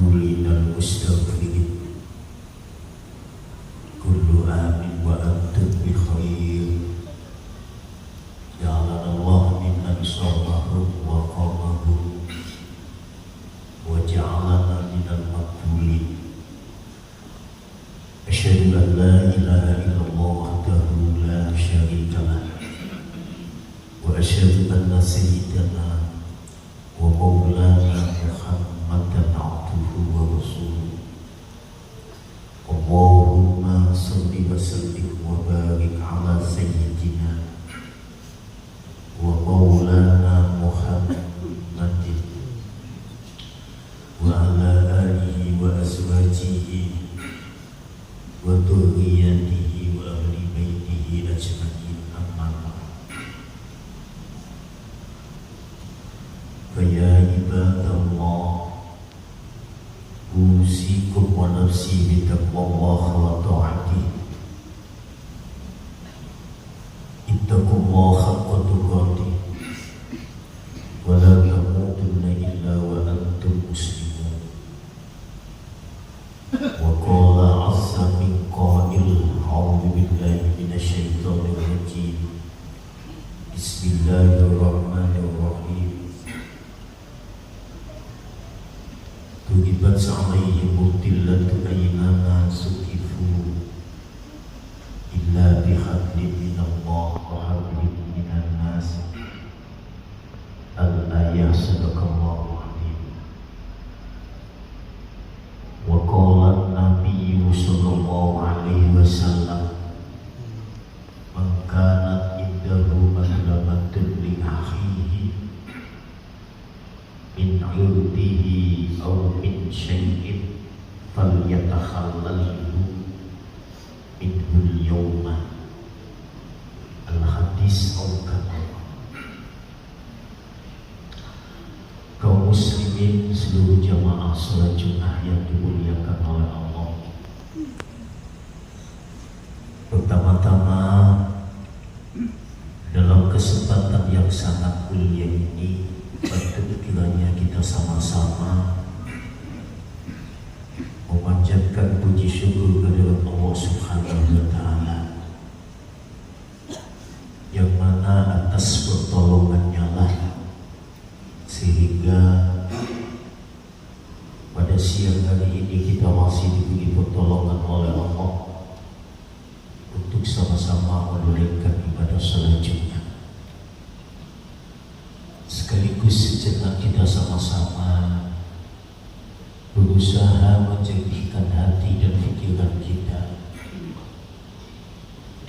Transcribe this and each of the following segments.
المقبولين المستغفرين كل عام وأنتم بخير جعلنا الله ممن صامه وقامه وجعلنا من المقبولين أشهد أن لا إله إلا الله وحده لا شريك له وأشهد أن سيدنا ومولانا محمدا عبده ورسوله اللهم صل وسلم وبارك على سيدنا ومولانا محمد وعلى آله وأزواجه وذريته وأهل بيته أجمعين أما بعد فيا عباد الله أوصيكم ونفسي بتقوى الله وطاعته اتقوا الله حق تقاته ولا تموتن إلا وأنتم مسلمون وقال عز من قائل أعوذ بالله من الشيطان الرجيم بسم الله الرحمن الرحيم ضربت عليهم الذلة أينما سكفوا إلا بحبل من الله وحبل من الناس الآية صدق الله العظيم وقال النبي صلى الله عليه وسلم من كانت عنده مظلمة لأخيه من عرضه أو من شيء فليتخلله منه اليوم الحديث أو كما kaum muslimin seluruh jamaah salat Jumat yang dimuliakan oleh Allah. Pertama-tama dalam kesempatan yang sangat mulia ini, patut kiranya kita sama-sama memanjatkan puji syukur kepada Allah Subhanahu wa Ta'ala, yang mana atas pertolongannya lah sehingga pada siang hari ini kita masih diberi pertolongan oleh Allah untuk sama-sama menunaikan ibadah salat Jumat. Sekaligus sejenak kita sama-sama berusaha menjernihkan hati dan pikiran kita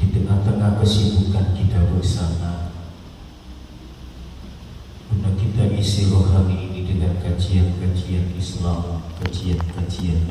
di tengah-tengah kesibukan kita bersama, guna kita isi rohani ini dengan kajian-kajian Islam, kajian-kajian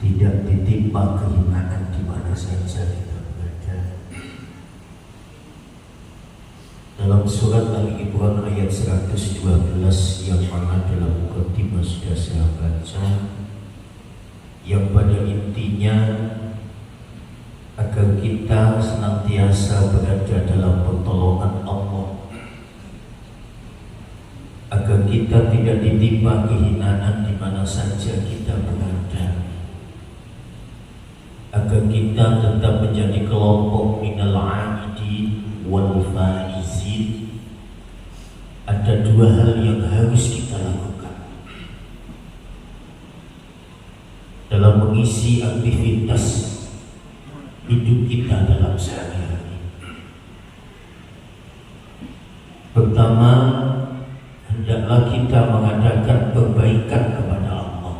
tidak ditimpa kehinaan di mana saja kita berada. Dalam surat Al-Imran ayat 112 yang mana dalam mukadimah sudah saya baca, yang pada intinya agar kita senantiasa berada dalam pertolongan Allah, agar kita tidak ditimpa kehinaan di mana saja kita berada, agar kita tetap menjadi kelompok minal aidin wal faizin. Ada dua hal yang harus kita lakukan dalam mengisi aktivitas hidup kita dalam sehari-hari. Pertama, hendaklah kita mengadakan perbaikan kepada Allah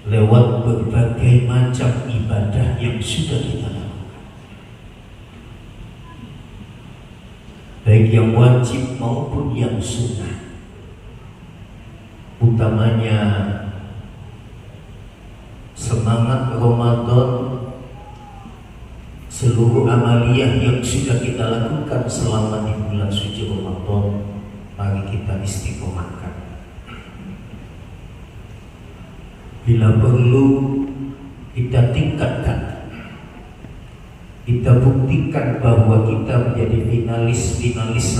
lewat berbagai macam ibadah yang sudah kita lakukan, baik yang wajib maupun yang sunnah. Utamanya semangat Ramadan, seluruh amaliyah yang sudah kita lakukan selama di bulan suci Ramadan, mari kita istiqomahkan. Bila perlu kita tingkatkan, kita buktikan bahwa kita menjadi finalis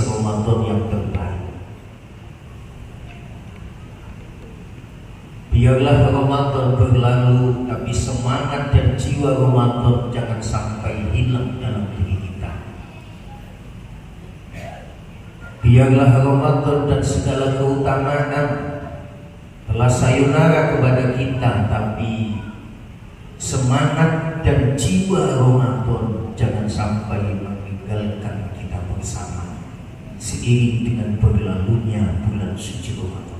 Ramadan yang terbaik. Biarlah Ramadan berlalu, tapi semangat dan jiwa Ramadan jangan sampai hilang dalam diri kita. Biarlah Ramadan dan segala keutamaan telah sayonara kepada kita, tapi semangat dan jiwa Ramadan jangan sampai meninggalkan kita bersama seiring dengan berlalunya bulan suci Ramadan.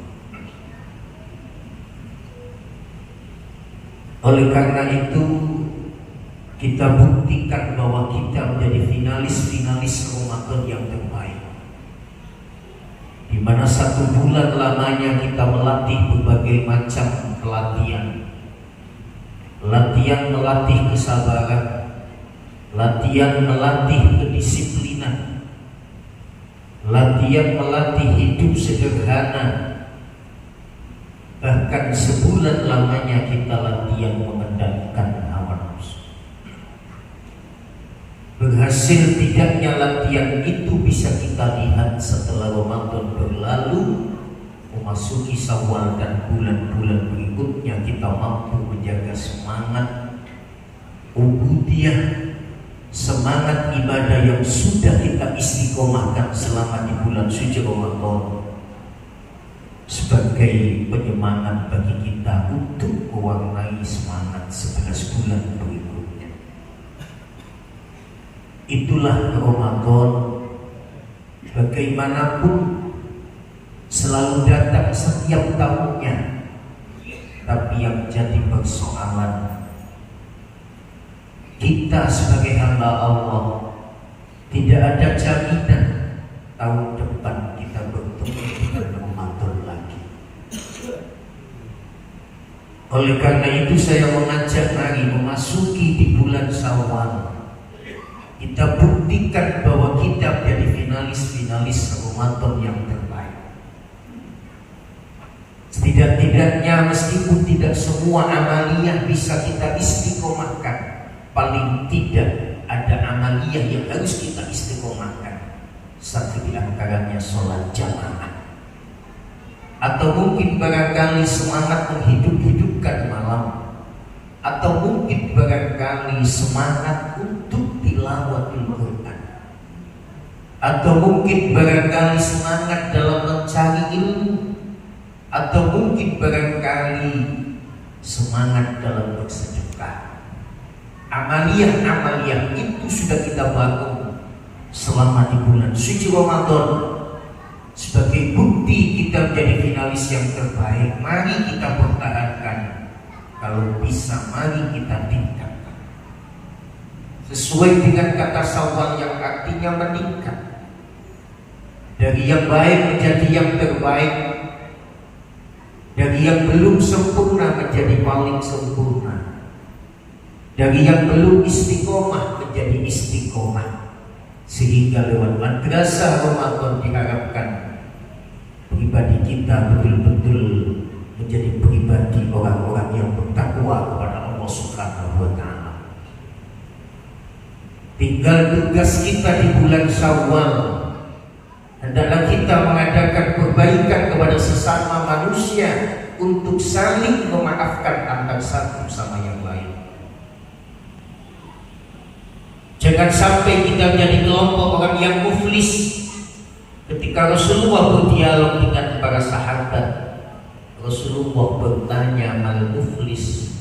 Oleh karena itu, kita buktikan bahwa kita menjadi finalis Ramadan yang terbaik, di mana 1 bulan lamanya kita melatih berbagai macam pelatihan. Latihan melatih kesabaran, latihan melatih kedisiplinan, latihan melatih hidup sederhana. Bahkan sebulan lamanya kita latihan mengendalikan hawa nafsu. Berhasil tidaknya latihan itu bisa kita lihat setelah Ramadan berlalu, memasuki Syawal dan bulan-bulan berikutnya kita mampu menjaga semangat ubudiyah, semangat ibadah yang sudah kita istiqomahkan selama di bulan suci Ramadan sebagai penyemangat bagi kita untuk mewarnai semangat 11 bulan berikutnya. Itulah Ramadan, bagaimanapun selalu datang setiap tahunnya, tapi yang jadi persoalan kita sebagai hamba Allah, tidak ada jaminan tahun depan kita bertemu dengan Ramadan lagi. Oleh karena itu saya mengajak mari memasuki di bulan Syawal, kita buktikan bahwa kita menjadi finalis Ramadan yang terbaik. Setidak-tidaknya meskipun tidak semua amaliyah bisa kita istiqomahkan, paling tidak ada amaliyah yang harus kita istiqomahkan. Satu di antaranya sholat jamaah, atau mungkin barangkali semangat menghidup-hidupkan malam, atau mungkin barangkali semangat untuk tilawatul Quran, atau mungkin barangkali semangat dalam mencari ilmu, atau mungkin barangkali semangat dalam bersedekah. Amaliyah-amaliyah itu sudah kita bangun selama di bulan suci Ramadan sebagai bukti kita menjadi finalis yang terbaik. Mari kita pertahankan, kalau bisa mari kita tingkatkan sesuai dengan kata Syawal yang artinya meningkat dari yang baik menjadi yang terbaik, dari yang belum sempurna menjadi paling sempurna, dari yang belum istiqomah menjadi istiqomah, sehingga lewat madrasah Ramadan diharapkan pribadi kita betul-betul menjadi pribadi orang-orang yang bertakwa kepada Allah Subhanahu wa Ta'ala. Tinggal tugas kita di bulan Syawal, hendaklah kita mengadakan perbaikan kepada sesama manusia untuk saling memaafkan antar satu sama yang lain. Jangan sampai kita menjadi kelompok orang yang muflis. Ketika Rasulullah berdialog dengan para sahabat, Rasulullah bertanya, mal muflis,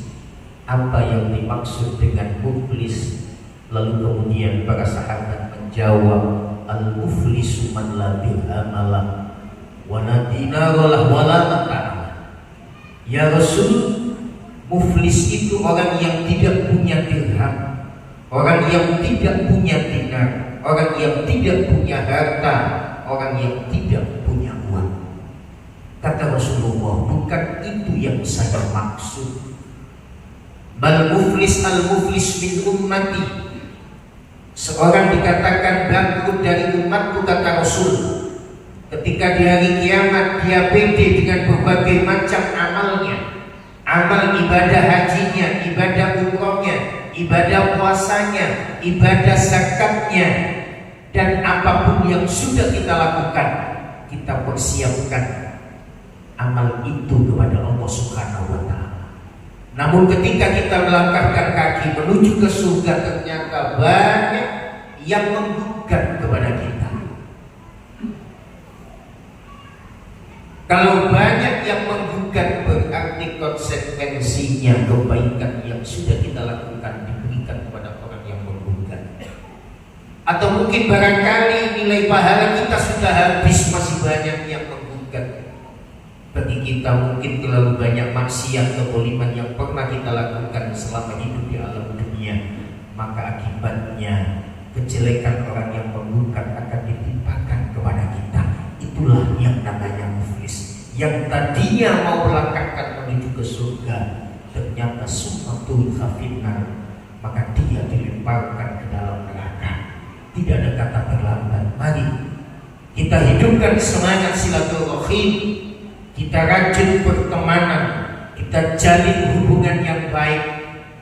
apa yang dimaksud dengan muflis? Lalu kemudian para sahabat menjawab, al muflisu man la dirham lah wa la dinara lah wa la mata'. Ya Rasul, muflis itu orang yang tidak punya dirham, orang yang tidak punya dinar, orang yang tidak punya harta, orang yang tidak punya uang. Kata Rasulullah, bukan itu yang saya maksud. Bal muflis al muflis min ummati. Seorang dikatakan bangkrut dari umatku, kata Rasul, ketika di hari kiamat dia pede dengan berbagai macam amalnya, amal ibadah hajinya, ibadah umrohnya, ibadah puasanya, ibadah zakatnya, dan apapun yang sudah kita lakukan, kita persiapkan amal itu kepada Allah Subhanahu wa Ta'ala. Namun ketika kita melangkahkan kaki menuju ke surga, ternyata banyak yang menggugat kepada kita. Kalau banyak yang menggugat, berarti konsekuensinya kebaikan yang sudah kita lakukan diberikan kepada orang yang menggugat. Atau mungkin barangkali nilai pahala kita sudah habis, masih banyak yang menggugat. Bagi kita mungkin terlalu banyak maksiat kezaliman yang pernah kita lakukan selama hidup di alam dunia, maka akibatnya kejelekan orang yang menggugat akan ditimpakan kepada kita. Itulah yang namanya muflis, yang tadinya mau melangkahkan menuju ke surga, ternyata summatul khafinnar, maka dia dilemparkan ke dalam neraka. Tidak ada kata terlambat. Mari kita hidupkan semangat silaturahim, kita rajin pertemanan, kita jalin hubungan yang baik,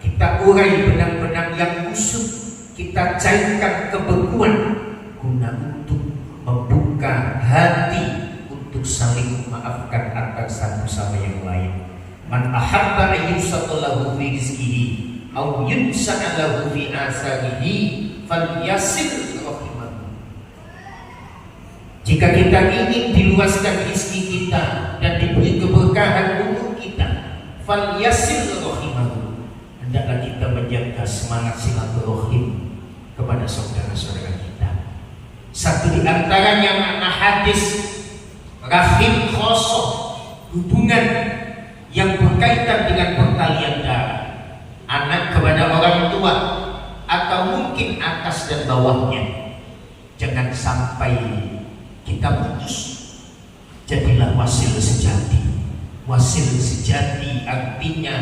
kita urai benang-benang yang busuk, kita cairkan kebekuan guna untuk membuka hati untuk saling memaafkan antar satu sama yang lain. Man ahabba ayyusatalahu fi rizqihi aw yunsa'alahu fi asarihi falyasil rahimahu. Jika kita ingin diluaskan rezeki kita dan diberi keberkahan umur kita, falyasil rahimahu, hendaklah kita menjaga semangat silaturahim kepada saudara-saudara kita. Satu di antaranya makna hadis rahim khosoh, hubungan yang berkaitan dengan pertalian darah, anak kepada orang tua atau mungkin atas dan bawahnya. Jangan sampai kita putus. Jadilah wasil sejati. Wasil sejati artinya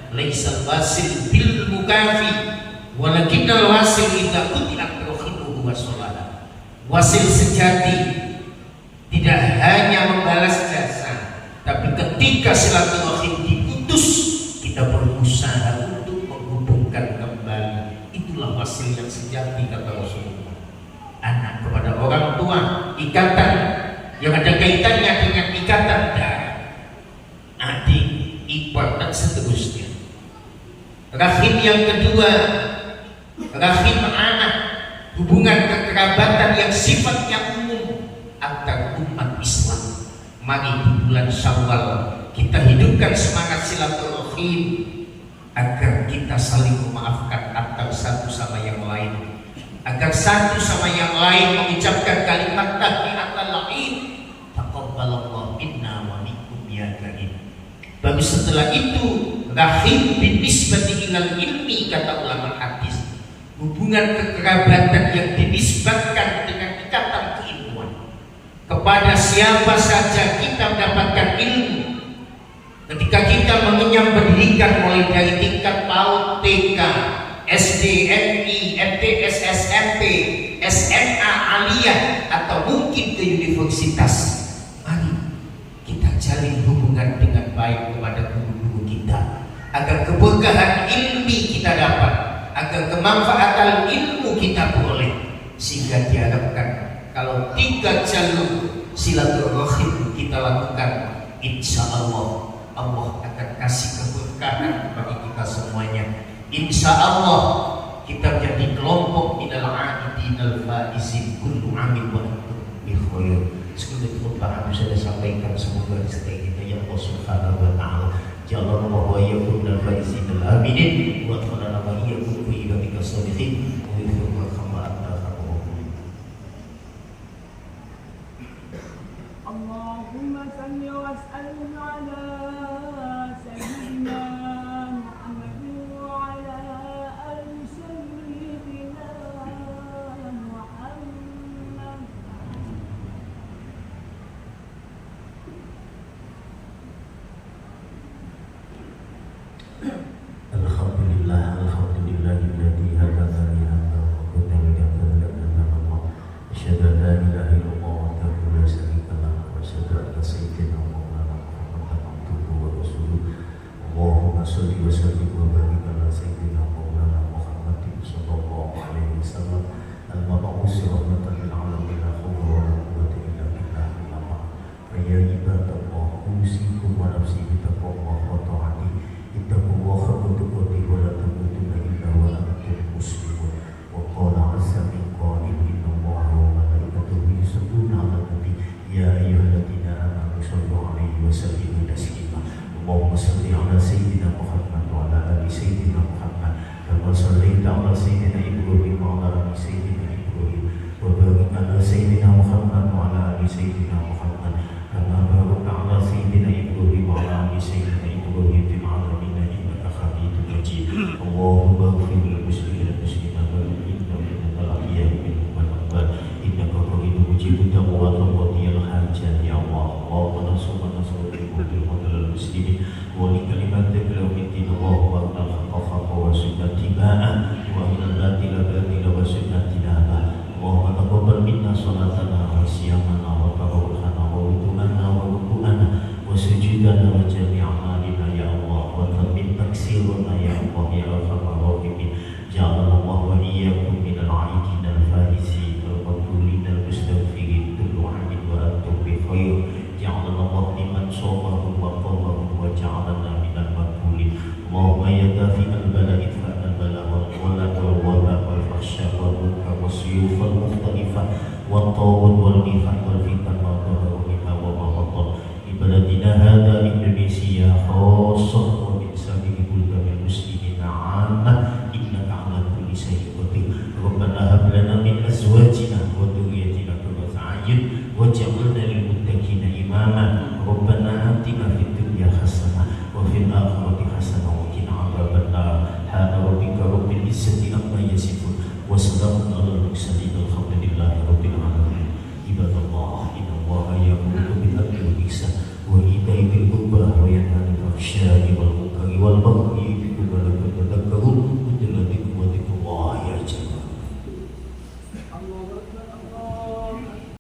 laisal wasil bil mukafi walakinnal wasil idza qutilat rahimuhu wa sholana. Wasil sejati tidak hanya membalas jasa, tapi ketika silaturahim diputus, kita berusaha untuk menghubungkan kembali. Itulah wasil yang sejati, kata Rasulullah. Anak kepada orang tua, ikatan yang ada kaitannya dengan ikatan darah, adik, ipar, dan seterusnya. Rahim yang kedua, rahim anak, hubungan kekerabatan yang sifatnya umum antar umat Islam. Mari di bulan Syawal kita hidupkan semangat silaturahim agar kita saling memaafkan antar satu sama yang lain, agar satu sama yang lain mengucapkan kalimat tahniyatul lain, taqabbalallahu minna wa minkum ya karim. Baru setelah itu rahim binisbati ilal ilmi, kata ulama hadis, hubungan kekerabatan yang dinisbatkan dengan ikatan keilmuan. Kepada siapa saja kita mendapatkan ilmu, ketika kita mengenyam pendidikan mulai dari tingkat PAUD, TK, SD, MI, MTS, SMP, SMA, aliyah, atau mungkin ke universitas, mari kita jalin hubungan dengan baik kepada guru-guru kita, agar keberkahan ilmi kita dapat, agar kemanfaatan ilmu kita boleh, sehingga diharapkan kalau 3 jalur silaturahim kita lakukan, insya Allah Allah akan kasih keberkahan bagi kita semuanya. Insya Allah kita menjadi kelompok minal a'idin al-faizin kullu amin wa antum bi khair. Sekian khutbah yang saya sampaikan, semoga disertai kita ya Allah Subhanahu wa ta'ala. Ja'alna wa iyyakum minal faizin al-aminin wa taqabbal wa iyyakum fi ibadika sholihin wa yughfir kama anta khairun. Allahumma salli wa sallim ala sayyidina Muhammadin wa ala ali sayyidina Muhammad. Alhamdulillahilladzi hadana li hadza wa kunna lana Allah. Asyhadu an la ilaha illallah wahdahu la syarika lahu wa asyhadu anna sayyidina Maulana Muhammadan abduhu wa rasuluh. Allahumma shalli wa sallim wa barik ala sayyidina Maulana Muhammadin sallallahu alaihi wasallam al-mab'uts rahmatan lil alamin, la haula wa la quwwata illa billah. Fa ya ibadallah, usikum nafsi bittaqwallah wa ta'ati. Ittaqullaha haqqa tuqatih wa la tamutunna illa wa antum muslimun. Wa qala 'azza min qail innallaha wa malaikatahu yusalluna 'alan nabi ya ayyuhalladzina amanu sallu 'alaihi wa sallimu taslima. Allahumma shalli 'ala sayyidina Muhammad wa 'ala ali sayyidina Muhammad kama shallaita 'ala sayyidina Ibrahim wa 'ala ali sayyidina Ibrahim wa barik 'ala sayyidina Muhammad wa 'ala ali sayyidina Muhammad kama barakta 'ala sayyidina Ibrahim wa 'ala ali sayyidina Ibrahim fil 'alamin innaka Hamidum Majid. Allahumma ighfir lil muslimina wal muslimat wal mu'minina wal ahya'i minhum wal amwat innaka qaribun mujibud da'wat wa qadiyal hajat ya Allah. Allahumma nasrul bil muslimin wa li kalimatika al-haqq wa al-haqqa wa sunnati ba'a wa ilal batila batila wa sunnati naba. Allahumma taqabbal minna salatana wa siyamana wa tarawihana wa wudu'ana wa ruku'ana wa sujudana wa jami'a amalina ya Allah wa tamin taksiruna ya Allah ya arhamar rahimin. Ja'alana Allah wa iyyakum minal 'aidin al-faizin al-maqbulin al-mustaghfirin kullu 'amin wa antum bi khair. Ja'alana Allah liman shamahu wa qamahu wa ja'alana minal maqbulin. Allahumma ya dafi'al bala'i fa'al bala wal wala wal fahsya wal munkar was suyuf wal mukhtalifah wal tawud wal nifaq wal fitan ma dhahara minha wa ma batan. Ibadatina hadha Indonesia khassah wa min sa'iri buldanil muslimina 'ammah innaka 'ala kulli shay'in qadir. Rabbana hab lana min azwajina wa dhurriyyatina qurrata a'yun waj'alna lil muttaqina imama. Rabbana atina fid dunya hasanah wa fil akhirati hasanah wa qina adzabannar. Subhana rabbika rabbil izzati amma yasifun wa salamun 'alal mursalin walhamdulillahi rabbil alamin. Ibadallah, innallaha ya'muru bil 'adli wal ihsan wa ita'i dzil qurba wa yanha 'anil fahsya'i